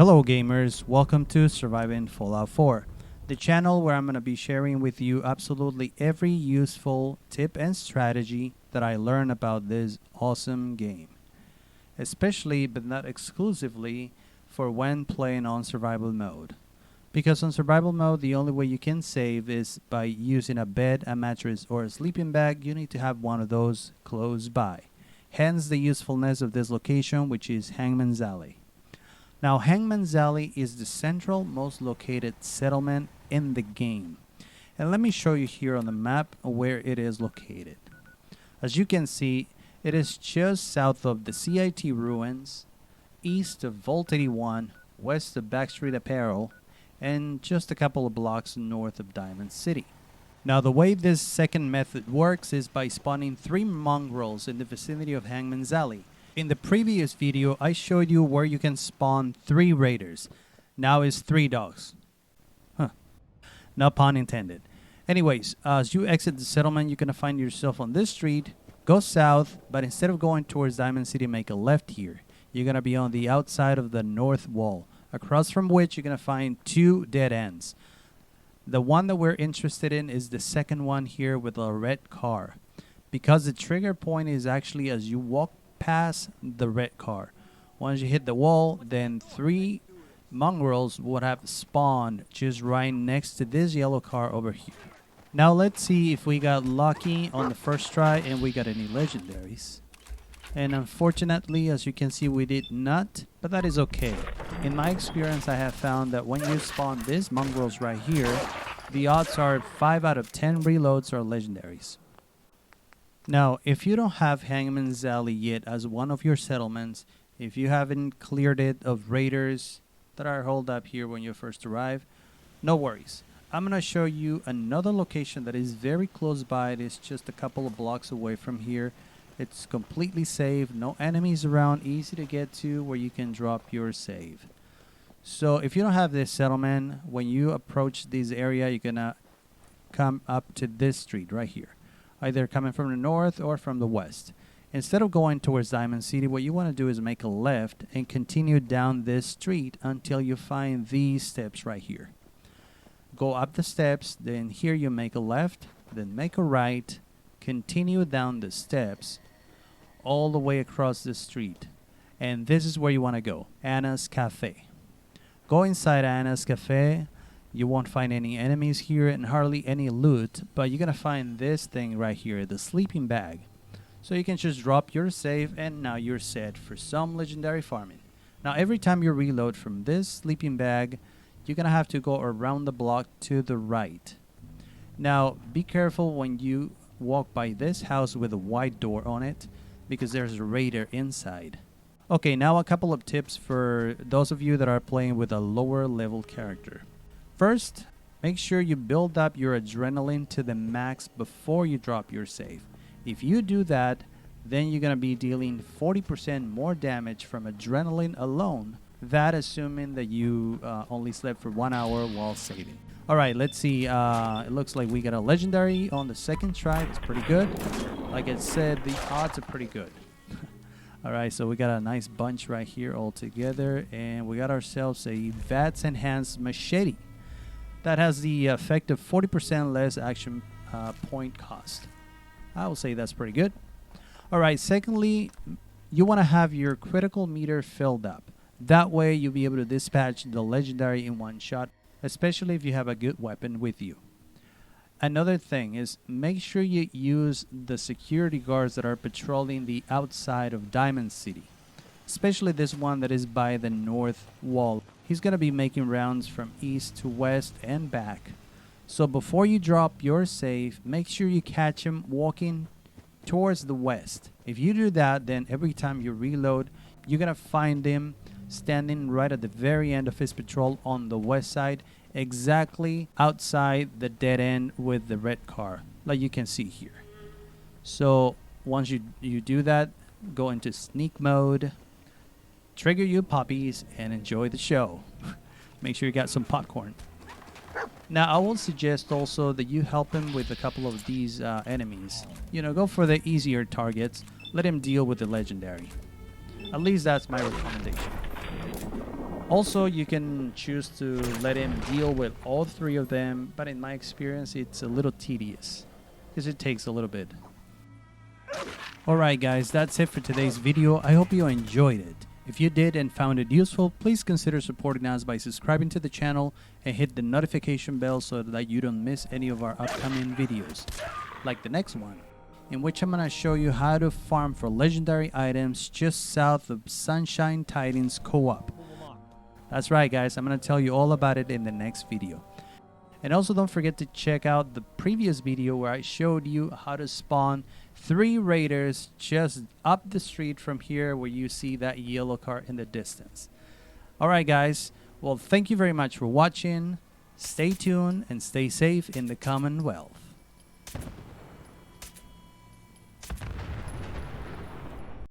Hello gamers, welcome to Surviving Fallout 4, the channel where I'm going to be sharing with you absolutely every useful tip and strategy that I learned about this awesome game. Especially, but not exclusively, for when playing on survival mode. Because on survival mode, the only way you can save is by using a bed, a mattress, or a sleeping bag. You need to have one of those close by. Hence the usefulness of this location, which is Hangman's Alley. Now, Hangman's Alley is the central most located settlement in the game. And let me show you here on the map where it is located. As you can see, it is just south of the CIT ruins, east of Vault 81, west of Backstreet Apparel, and just a couple of blocks north of Diamond City. Now, the way this second method works is by spawning 3 mongrels in the vicinity of Hangman's Alley. In the previous video, I showed you where you can spawn 3 raiders. Now it's 3 dogs. No pun intended. Anyways, as you exit the settlement, you're going to find yourself on this street. Go south, but instead of going towards Diamond City, make a left here. You're going to be on the outside of the north wall, across from which you're going to find 2 dead ends. The one that we're interested in is the second one here with a red car, because the trigger point is actually as you walk past the red car. Once you hit the wall, then 3 mongrels would have spawned just right next to this yellow car over here. Now let's see if we got lucky on the first try and we got any legendaries. And unfortunately, as you can see, we did not, but that is okay. In my experience, I have found that when you spawn these mongrels right here, the odds are 5 out of 10 reloads are legendaries. Now, if you don't have Hangman's Alley yet as one of your settlements, if you haven't cleared it of raiders that are holed up here when you first arrive, no worries. I'm going to show you another location that is very close by. It is just a couple of blocks away from here. It's completely safe, no enemies around, easy to get to, where you can drop your save. So if you don't have this settlement, when you approach this area, you're going to come up to this street right here, either coming from the north or from the west. Instead of going towards Diamond City, what you want to do is make a left and continue down this street until you find these steps right here. Go up the steps, then here you make a left, then make a right, continue down the steps all the way across the street. And this is where you want to go, Anna's Cafe. Go inside Anna's Cafe. You won't find any enemies here and hardly any loot, but you're going to find this thing right here, the sleeping bag. So you can just drop your save and now you're set for some legendary farming. Now every time you reload from this sleeping bag, you're going to have to go around the block to the right. Now be careful when you walk by this house with a wide door on it, because there's a raider inside. Okay, now a couple of tips for those of you that are playing with a lower level character. First, make sure you build up your adrenaline to the max before you drop your save. If you do that, then you're going to be dealing 40% more damage from adrenaline alone, that assuming that you only slept for 1 hour while saving. Alright, let's see. It looks like we got a legendary on the second try. That's pretty good. Like I said, the odds are pretty good. Alright, so we got a nice bunch right here all together, and we got ourselves a VATS Enhanced Machete. That has the effect of 40% less action point cost. I will say that's pretty good. Alright, secondly, you want to have your critical meter filled up. That way you'll be able to dispatch the legendary in one shot, especially if you have a good weapon with you. Another thing is, make sure you use the security guards that are patrolling the outside of Diamond City, especially this one that is by the north wall. He's going to be making rounds from east to west and back. So before you drop your save, make sure you catch him walking towards the west. If you do that, then every time you reload, you're going to find him standing right at the very end of his patrol on the west side, exactly outside the dead end with the red car, like you can see here. So once you do that, go into sneak mode, trigger your puppies, and enjoy the show. Make sure you got some popcorn. Now, I will suggest also that you help him with a couple of these enemies. You know, go for the easier targets. Let him deal with the legendary. At least that's my recommendation. Also, you can choose to let him deal with all three of them, but in my experience, it's a little tedious because it takes a little bit. Alright guys, that's it for today's video. I hope you enjoyed it. If you did and found it useful, please consider supporting us by subscribing to the channel and hit the notification bell so that you don't miss any of our upcoming videos, like the next one, in which I'm going to show you how to farm for legendary items just south of Sunshine Titans Co-op. That's right guys, I'm going to tell you all about it in the next video. And also don't forget to check out the previous video where I showed you how to spawn 3 raiders just up the street from here where you see that yellow car in the distance. Alright guys, well thank you very much for watching. Stay tuned and stay safe in the Commonwealth.